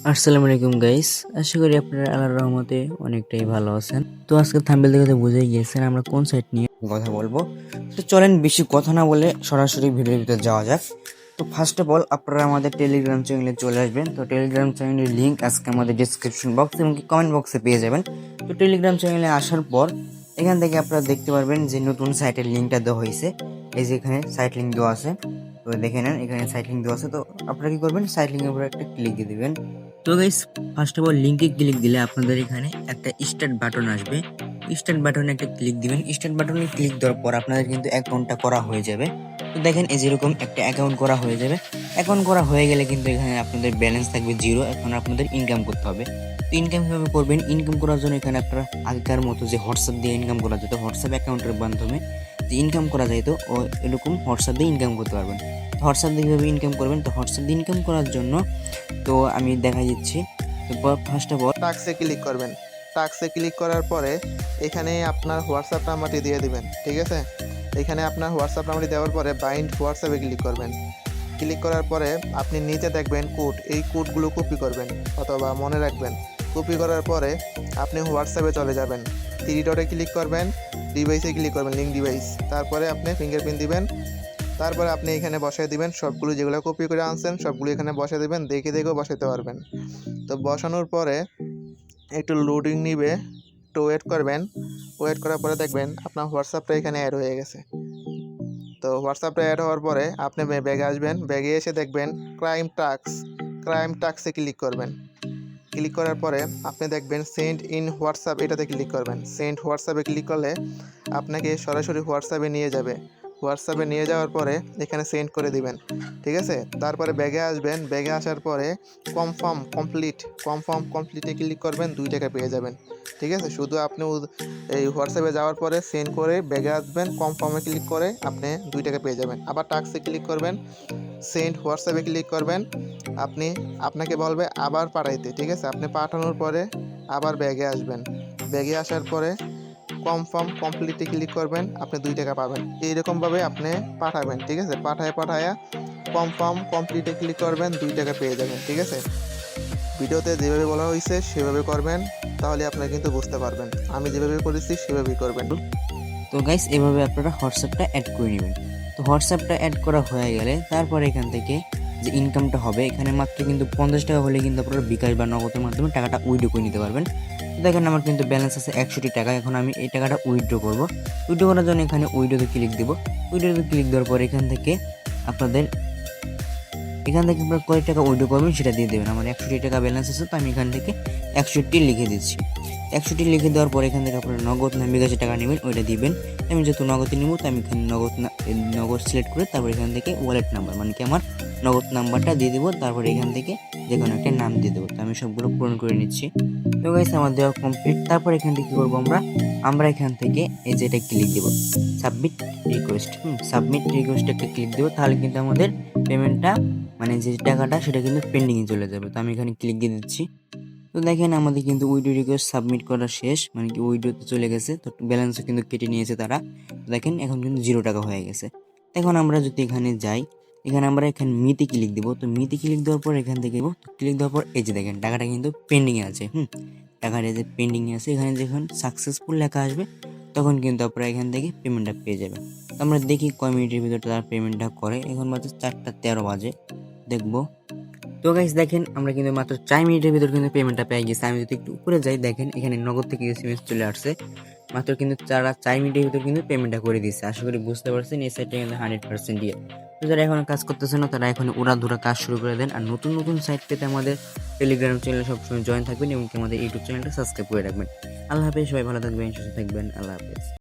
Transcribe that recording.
আসসালামু আলাইকুম গাইস, আশা করি আপনারা আল্লাহর রহমতে অনেকটাই ভালো আছেন। তো আজকে থাম্বনেল দেখে তো বুঝেই গিয়েছেন আমরা কোন সাইট নিয়ে কথা বলবো। তো চলেন বেশি কথা না বলে সরাসরি ভিডিওর ভিতরে যাওয়া যাক। তো ফার্স্ট অফ অল আপনারা আমাদের টেলিগ্রাম চ্যানেলে চলে আসবেন। তো টেলিগ্রাম চ্যানেলের লিঙ্ক আজকে আমাদের ডিসক্রিপশন বক্স এবং কমেন্ট বক্সে পেয়ে যাবেন। তো টেলিগ্রাম চ্যানেলে আসার পর এখান থেকে আপনারা দেখতে পারবেন যে নতুন সাইটের লিঙ্কটা দেওয়া হয়েছে। এই যে এখানে সাইট লিঙ্ক দেওয়া আছে, তো দেখে নেন এখানে সাইট লিঙ্ক দেওয়া আছে। তো আপনারা কি করবেন, সাইট লিঙ্কের উপরে একটা ক্লিক দিয়ে দিবেন। তো গাইস, ফার্স্ট অফ অল লিঙ্কে ক্লিক দিলে আপনাদের এখানে একটা স্টার্ট বাটন আসবে। স্টার্ট বাটনে একটা ক্লিক দিবেন। স্টার্ট বাটনে ক্লিক দেওয়ার পর আপনাদের কিন্তু অ্যাকাউন্টটা করা হয়ে যাবে। তো দেখেন এই যেরকম একটা অ্যাকাউন্ট করা হয়ে যাবে। অ্যাকাউন্ট করা হয়ে গেলে কিন্তু এখানে আপনাদের ব্যালেন্স থাকবে জিরো। এখন আপনাদের ইনকাম করতে হবে। তো ইনকাম কিভাবে করবেন, ইনকাম করার জন্য এখানে আপনারা আগেকার মতো যে হোয়াটসঅ্যাপ দিয়ে ইনকাম করা যেত, হোয়াটসঅ্যাপ অ্যাকাউন্টের মাধ্যমে যে ইনকাম করা যেত, ও এরকম হোয়াটসঅ্যাপ দিয়ে ইনকাম করতে পারবেন। তো হোয়াটসঅ্যাপ দিয়ে কীভাবে ইনকাম করবেন, তো হোয়াটসঅ্যাপ দিয়ে ইনকাম করার জন্য তো আমি দেখা দিচ্ছি। তো ফার্স্ট অফ অল টাক্সে ক্লিক করবেন। টাক্সে ক্লিক করার পরে এখানে আপনার হোয়াটসঅ্যাপ নাম্বারটি দিয়ে দিবেন, ঠিক আছে। এখানে আপনার হোয়াটসঅ্যাপ নাম্বারটি দেওয়ার পরে বাইন্ড হোয়াটসঅ্যাপে ক্লিক করবেন। ক্লিক করার পরে আপনি নিচে দেখবেন কোড, এই কোডগুলো কপি করবেন অথবা মনে রাখবেন। কপি করার পরে আপনি হোয়াটসঅ্যাপে চলে যাবেন, থ্রি ডটে ক্লিক করবেন, ডিভাইসে ক্লিক করবেন, লিঙ্ক ডিভাইস, তারপরে আপনি ফিঙ্গারপ্রিন্ট দিবেন। তারপরে আপনি এখানে বসায় দিবেন সবগুলো, যেগুলো কপি করে আনছেন সবগুলো এখানে বসায় দিবেন, দেখে দেখেও বসাতে পারবেন। তো বসানোর পরে একটু লোডিং নিবে, একটু ওয়েট করবেন। ওয়েট করার পরে দেখবেন আপনার হোয়াটসঅ্যাপটা এখানে অ্যাড হয়ে গেছে। তো হোয়াটসঅ্যাপটা অ্যাড হওয়ার পরে আপনি ব্যাগে আসবেন। ব্যাগে এসে দেখবেন ক্রাইম টাক্সে ক্লিক করবেন। ক্লিক করার পরে আপনি দেখবেন সেন্ড ইন হোয়াটসঅ্যাপ, এটাতে ক্লিক করবেন। সেন্ড হোয়াটসঅ্যাপে ক্লিক করলে আপনাকে সরাসরি হোয়াটসঅ্যাপে নিয়ে যাবে। হোয়াটসঅ্যাপে নিয়ে যাওয়ার পরে এখানে সেন্ড করে দিবেন, ঠিক আছে। তারপরে ব্যাগে আসবেন। ব্যাগে আসার পরে কনফার্ম কমপ্লিটে ক্লিক করবেন, 2 টাকা পেয়ে যাবেন, ঠিক আছে। শুধু আপনি এই হোয়াটসঅ্যাপে যাওয়ার পরে সেন্ড করে ব্যাগে আসবেন, কনফার্মে ক্লিক করে আপনি 2 টাকা পেয়ে যাবেন। আবার টাক্সে ক্লিক করবেন, সেন্ড হোয়াটসঅ্যাপে ক্লিক করবেন। আপনাকে বলবে আবার পাঠাইতে, ঠিক আছে। আপনি পাঠানোর পরে আবার ব্যাগে আসবেন। ব্যাগে আসার পরে কনফার্ম কমপ্লিটে ক্লিক করবেন, আপনি 2 টাকা পাবেন। এইরকমভাবে আপনি পাঠাবেন, ঠিক আছে। পাঠায়া কনফার্ম কমপ্লিটে ক্লিক করবেন, 2 টাকা পেয়ে যাবেন, ঠিক আছে। ভিডিওতে যেভাবে বলা হয়েছে সেভাবে করবেন, তাহলে আপনারা কিন্তু বুঝতে পারবেন। আমি যেভাবে করেছি সেভাবেই করবেন। তো গাইস, এভাবে আপনারা হোয়াটসঅ্যাপটা অ্যাড করে নেবেন। তো হোয়াটসঅ্যাপটা অ্যাড করা হয়ে গেলে তারপরে এখান থেকে যে ইনকামটা হবে, এখানে মাত্র কিন্তু 50 টাকা হলে কিন্তু আপনারা বিকাশ বা নগদের মাধ্যমে টাকাটা উইথড্র করে নিতে পারবেন। তো দেখেন আমার কিন্তু ব্যালেন্স আছে 61 টাকা। এখন আমি এই টাকাটা উইথড্র করব। উইথড্র করার জন্য এখানে উইথড্রতে ক্লিক দেবো। উইথড্রতে ক্লিক দেওয়ার পর এখান থেকে আপনাদের আপনারা কয় টাকা উইথড্র করবেন সেটা দিয়ে দেবেন। আমার 61 টাকা ব্যালেন্স আছে, তো আমি এখান থেকে 61 লিখে দিচ্ছি। 61 লিখে দেওয়ার পর এখান থেকে আপনারা নগদ না বিকাশে টাকা নেবেন ওইটা দিবেন। আমি যেহেতু নগদে নেবো, তো আমি এখানে নগদ সিলেক্ট করে তারপর এখান থেকে ওয়ালেট নাম্বার, মানে কি আমার নগদ নাম্বারটা দিয়ে দেবো। তারপর এখান থেকে যে কোনো একটা নাম দিয়ে দেবো। তো আমি সবগুলো পূরণ করে নিচ্ছি। তো গাইস, আমার দেওয়া কমপ্লিট। তারপর এখান থেকে কী করবো, আমরা এখান থেকে এই যে এটা ক্লিক দেবো, সাবমিট রিকোয়েস্ট। সাবমিট রিকোয়েস্ট একটা ক্লিক দেবো, তাহলে কিন্তু আমাদের পেমেন্টটা, মানে যে টাকাটা সেটা কিন্তু পেন্ডিংয়ে চলে যাবে। তো আমি এখানে ক্লিক দিয়ে দিচ্ছি। তো দেখেন আমাদের কিন্তু উইড্রো রিকোয়েস্ট সাবমিট করা শেষ, মানে কি উইড্রোতে চলে গেছে। তো ব্যালেন্সও কিন্তু কেটে নিয়েছে তারা। দেখেন এখন কিন্তু 0 টাকা হয়ে গেছে। এখন আমরা যদি এখানে যাই, আমরা এখানে মিতে ক্লিক দেবো। তো মিতে ক্লিক দেওয়ার পর এখান থেকে ক্লিক দেওয়ার পর এই যে দেখেন টাকাটা কিন্তু পেন্ডিংয়ে আছে। টাকাটা যে পেন্ডিংয়ে আছে, এখানে যখন সাকসেসফুল লেখা আসবে তখন কিন্তু আপনারা এখান থেকে পেমেন্টটা পেয়ে যাবেন। তো আমরা দেখি কয় মিনিটের ভিতরে তারা পেমেন্টটা করে। এখন বাজে 4টা 13 বাজে, দেখবো। তো গাইস দেখেন আমরা কিন্তু মাত্র 4 মিনিটের ভিতর কিন্তু পেমেন্টটা পেয়ে গেছি। আমি যদি একটু উপরে যাই, দেখেন এখানে নগদ থেকে এসএমএস চলে আসছে। মাত্র কিন্তু 4 মিনিটের ভিতর কিন্তু পেমেন্টটা করে দিচ্ছে। আশা করি বুঝতে পারছেন, এই সাইটটা কিন্তু 100% দিয়ে। তো যারা এখন কাজ করতেছে না, তারা এখন উড়াধুরা কাজ শুরু করে দেন। আর নতুন নতুন সাইট পেতে আমাদের টেলিগ্রাম চ্যানেলে সবসময় জয়েন থাকবেন এবং আমাদের ইউটিউব চ্যানেলটা সাবস্ক্রাইব করে রাখবেন। আল্লাহ হাফেজ, সবাই ভালো থাকবেন, সুস্থ থাকবেন। আল্লাহ হাফেজ।